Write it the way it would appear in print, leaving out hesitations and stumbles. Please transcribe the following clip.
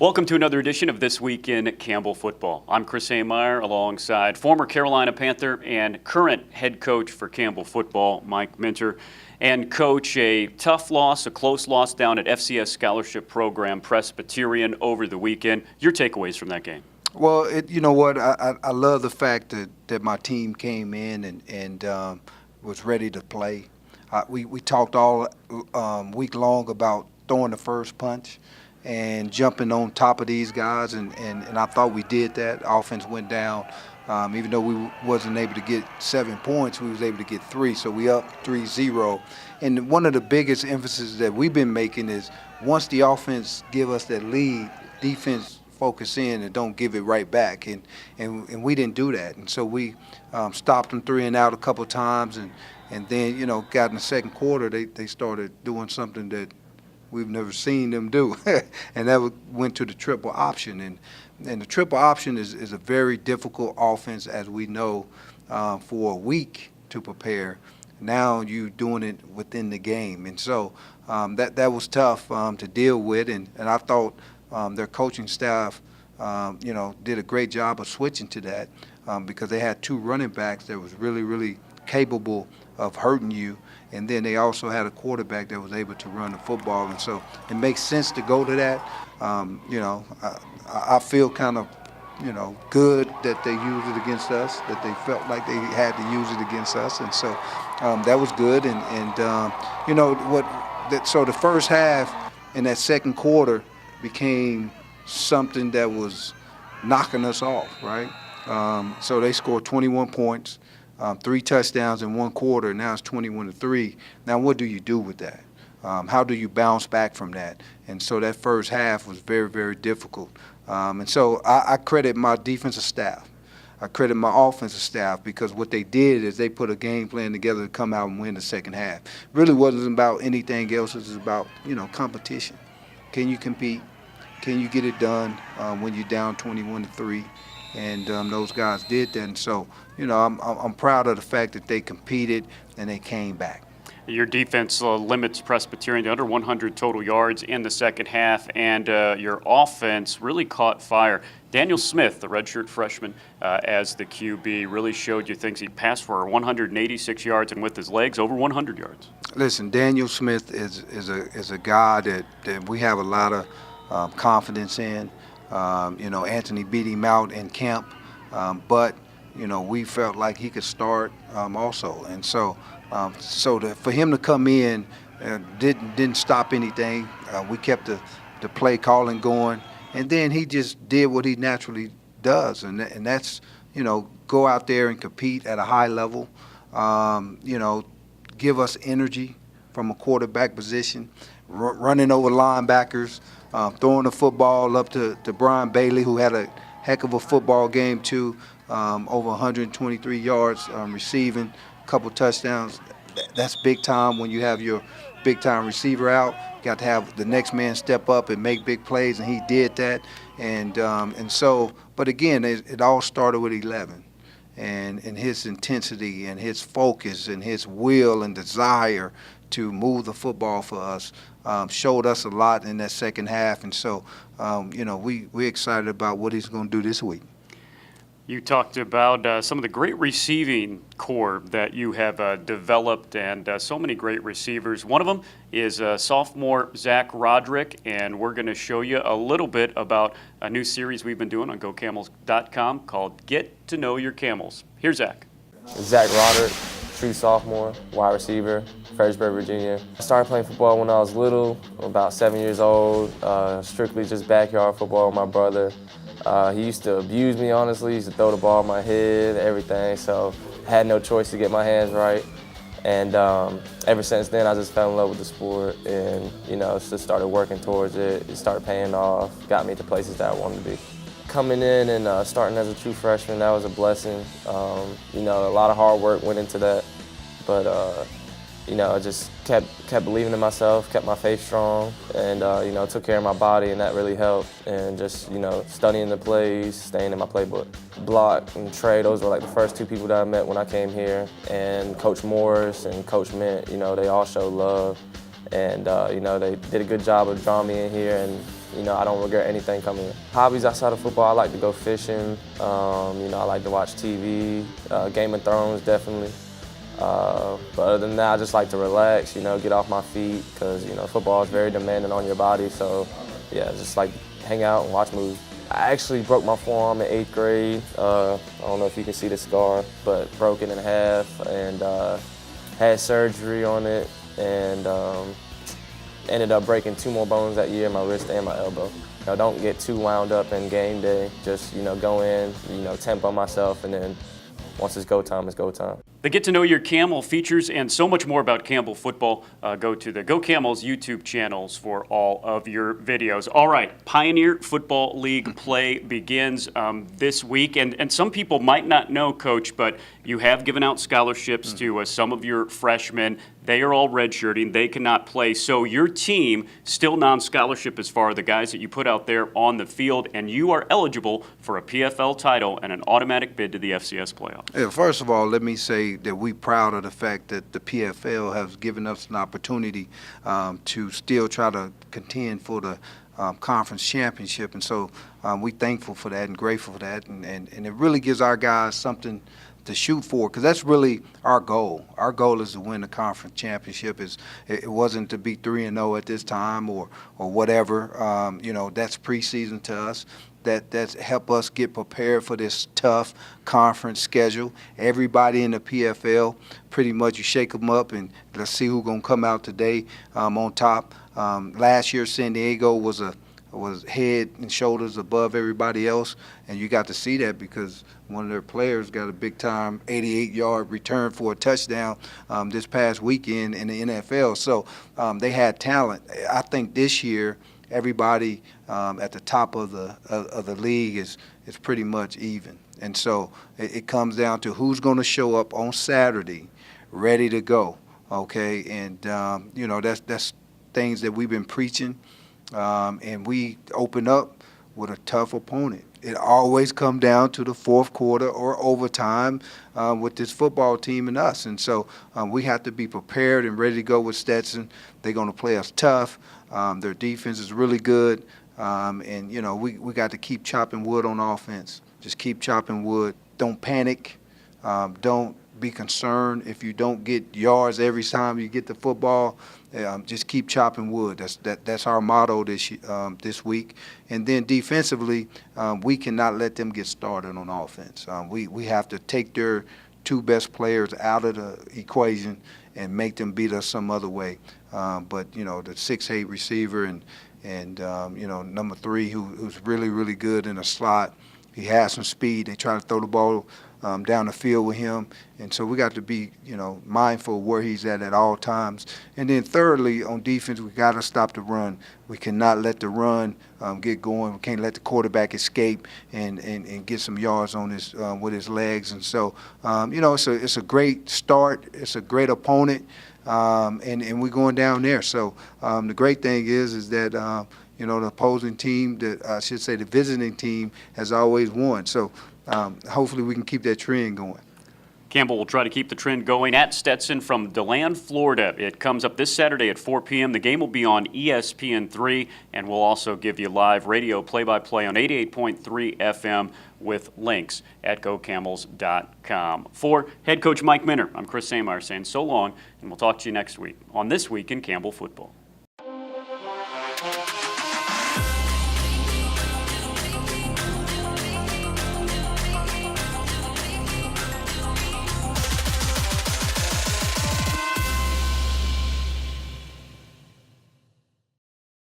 Welcome to another edition of This Week in Campbell Football. I'm Chris Ameyer alongside former Carolina Panther and current head coach for Campbell Football, Mike Minter. And coach, a tough loss, a close loss down at FCS Scholarship Program Presbyterian over the weekend. Your takeaways from that game? Well, you know what? I love the fact that my team came in and was ready to play. We talked all week long about throwing the first punch and jumping on top of these guys, and I thought we did that. Offense went down. Even though we wasn't able to get 7 points, we was able to get 3, so we up 3-0. And one of the biggest emphasis that we've been making is once the offense give us that lead, defense focus in and don't give it right back, and we didn't do that. And so we stopped them 3 and out a couple times, and then, you know, got in the second quarter, they started doing something that we've never seen them do, and that went to the triple option. And the triple option is a very difficult offense, as we know, for a week to prepare. Now you're doing it within the game, and so that was tough to deal with. And I thought their coaching staff, did a great job of switching to that because they had 2 running backs that was really, really capable of hurting you, and then they also had a quarterback that was able to run the football, and so it makes sense to go to that. I feel kind of, good that they used it against us, that they felt like they had to use it against us, and so that was good. So the first half and that second quarter became something that was knocking us off, right? So they scored 21 points. 3 touchdowns in 1 quarter. Now it's 21-3. Now what do you do with that? How do you bounce back from that? And so that first half was very, very difficult. And so I credit my defensive staff. I credit my offensive staff because what they did is they put a game plan together to come out and win the second half. Really wasn't about anything else. It was about, competition. Can you compete? Can you get it done when you're down 21-3? And those guys did that, and so I'm proud of the fact that they competed and they came back. Your defense limits Presbyterian to under 100 total yards in the second half, and your offense really caught fire. Daniel Smith, the redshirt freshman, as the QB, really showed you things. He passed for 186 yards, and with his legs, over 100 yards. Listen, Daniel Smith is a guy that we have a lot of confidence in. Anthony beat him out in camp, but we felt like he could start also, and so for him to come in didn't stop anything. We kept the play calling going, and then he just did what he naturally does, and that's go out there and compete at a high level. Give us energy from a quarterback position, running over linebackers. Throwing the football up to Brian Bailey, who had a heck of a football game too, over 123 yards receiving, a couple touchdowns. That's big time when you have your big-time receiver out. You got to have the next man step up and make big plays, and he did that. But again, it all started with 11. And his intensity and his focus and his will and desire to move the football for us showed us a lot in that second half. And so, we're excited about what he's going to do this week. You talked about some of the great receiving core that you have developed, and so many great receivers. One of them is sophomore Zach Roderick, and we're going to show you a little bit about a new series we've been doing on GoCamels.com called Get to Know Your Camels. Here's Zach. Zach Roderick, true sophomore, wide receiver, Fredericksburg, Virginia. I started playing football when I was little, about 7 years old, strictly just backyard football with my brother. He used to abuse me, honestly. He used to throw the ball in my head, everything, so I had no choice to get my hands right. And ever since then, I just fell in love with the sport and, just started working towards it. It started paying off, got me to places that I wanted to be. Coming in and starting as a true freshman, that was a blessing. A lot of hard work went into that, but I just kept believing in myself, kept my faith strong, and took care of my body, and that really helped. And just studying the plays, staying in my playbook. Block and Trey, those were like the first 2 people that I met when I came here, and Coach Morris and Coach Mint, they all showed love, and they did a good job of drawing me in here, and I don't regret anything coming here. Hobbies outside of football, I like to go fishing. I like to watch TV, Game of Thrones definitely. But other than that, I just like to relax, get off my feet because, football is very demanding on your body. So, yeah, just like hang out and watch movies. I actually broke my forearm in 8th grade. I don't know if you can see the scar, but broke it in half and had surgery on it and ended up breaking 2 more bones that year, my wrist and my elbow. Don't get too wound up in game day. Just, go in, tempo myself, and then once it's go time, it's go time. The Get to Know Your Camel features and so much more about Campbell football. Go to the Go Camels YouTube channels for all of your videos. All right, Pioneer Football League play begins this week. And some people might not know, Coach, but you have given out scholarships to some of your freshmen. They are all redshirting. They cannot play. So your team, still non-scholarship as far as the guys that you put out there on the field, and you are eligible for a PFL title and an automatic bid to the FCS playoffs. Yeah, first of all, let me say that we're proud of the fact that the PFL has given us an opportunity to still try to contend for the conference championship. And so we're thankful for that and grateful for that. And it really gives our guys something to shoot for, because that's really our goal. Our goal is to win the conference championship. It wasn't to be 3-0 at this time or whatever. That's preseason to us. That's help us get prepared for this tough conference schedule. Everybody in the PFL, pretty much you shake them up and let's see who's going to come out today on top. Last year, San Diego was head and shoulders above everybody else, and you got to see that because one of their players got a big-time 88-yard return for a touchdown this past weekend in the NFL. So they had talent. I think this year everybody at the top of the league is pretty much even, and so it comes down to who's going to show up on Saturday ready to go. Okay, and that's things that we've been preaching. And we open up with a tough opponent. It always comes down to the fourth quarter or overtime with this football team and us. And so we have to be prepared and ready to go with Stetson. They're going to play us tough. Their defense is really good. We got to keep chopping wood on offense. Just keep chopping wood. Don't panic. Don't be concerned if you don't get yards every time you get the football. Just keep chopping wood. That's our motto this week. And then defensively, we cannot let them get started on offense. We have to take their 2 best players out of the equation and make them beat us some other way. But the 6'8" receiver and number 3 who's really, really good in the slot. He has some speed. They try to throw the ball down the field with him, and so we got to be, mindful of where he's at all times. And then thirdly, on defense, we got to stop the run. We cannot let the run get going. We can't let the quarterback escape and get some yards on his with his legs. And so, it's a great start. It's a great opponent, and we're going down there. So the great thing is that. The opposing team, the visiting team, has always won. So hopefully we can keep that trend going. Campbell will try to keep the trend going at Stetson from DeLand, Florida. It comes up this Saturday at 4 p.m. The game will be on ESPN3, and we'll also give you live radio play-by-play on 88.3 FM with links at gocamels.com. For head coach Mike Minner, I'm Chris Samar saying so long, and we'll talk to you next week on This Week in Campbell Football.